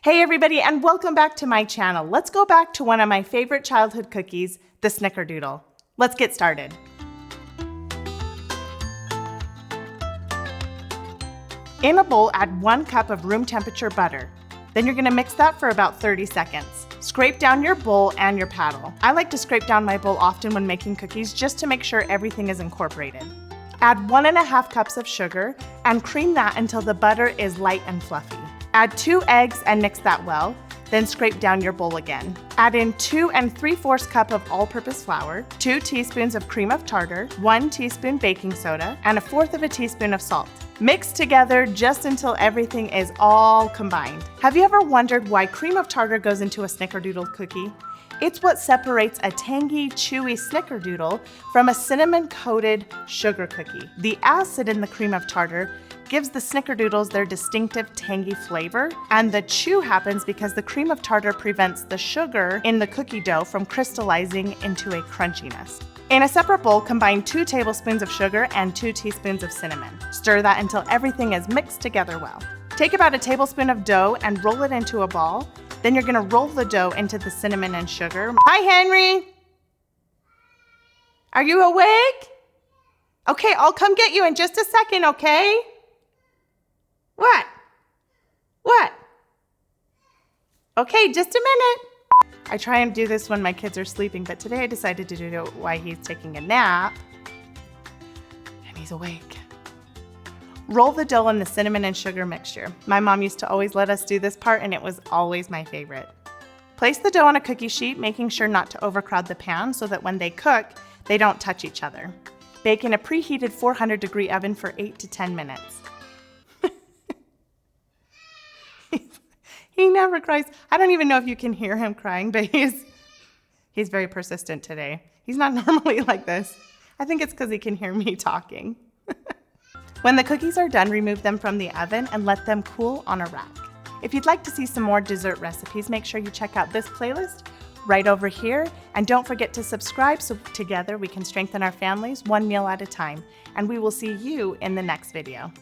Hey everybody, and welcome back to my channel. Let's go back to one of my favorite childhood cookies, the Snickerdoodle. Let's get started. In a bowl, add 1 cup of room temperature butter. Then you're gonna mix that for about 30 seconds. Scrape down your bowl and your paddle. I like to scrape down my bowl often when making cookies just to make sure everything is incorporated. Add 1.5 cups of sugar and cream that until the butter is light and fluffy. Add 2 eggs and mix that well, then scrape down your bowl again. Add in 2 3/4 cup of all-purpose flour, 2 teaspoons of cream of tartar, 1 teaspoon baking soda, and 1/4 teaspoon of salt. Mix together just until everything is all combined. Have you ever wondered why cream of tartar goes into a Snickerdoodle cookie? It's what separates a tangy, chewy Snickerdoodle from a cinnamon-coated sugar cookie. The acid in the cream of tartar gives the Snickerdoodles their distinctive tangy flavor, and the chew happens because the cream of tartar prevents the sugar in the cookie dough from crystallizing into a crunchiness. In a separate bowl, combine 2 tablespoons of sugar and 2 teaspoons of cinnamon. Stir that until everything is mixed together well. Take about a tablespoon of dough and roll it into a ball. Then you're gonna roll the dough into the cinnamon and sugar. Hi, Henry! Are you awake? Okay, I'll come get you in just a second, okay? What? Okay, just a minute. I try and do this when my kids are sleeping, but today I decided to do it while he's taking a nap. And he's awake. Roll the dough in the cinnamon and sugar mixture. My mom used to always let us do this part, and it was always my favorite. Place the dough on a cookie sheet, making sure not to overcrowd the pan so that when they cook, they don't touch each other. Bake in a preheated 400-degree oven for 8 to 10 minutes. He never cries. I don't even know if you can hear him crying, but he's very persistent today. He's not normally like this. I think it's because he can hear me talking. When the cookies are done, remove them from the oven and let them cool on a rack. If you'd like to see some more dessert recipes, make sure you check out this playlist right over here. And don't forget to subscribe so together we can strengthen our families one meal at a time. And we will see you in the next video.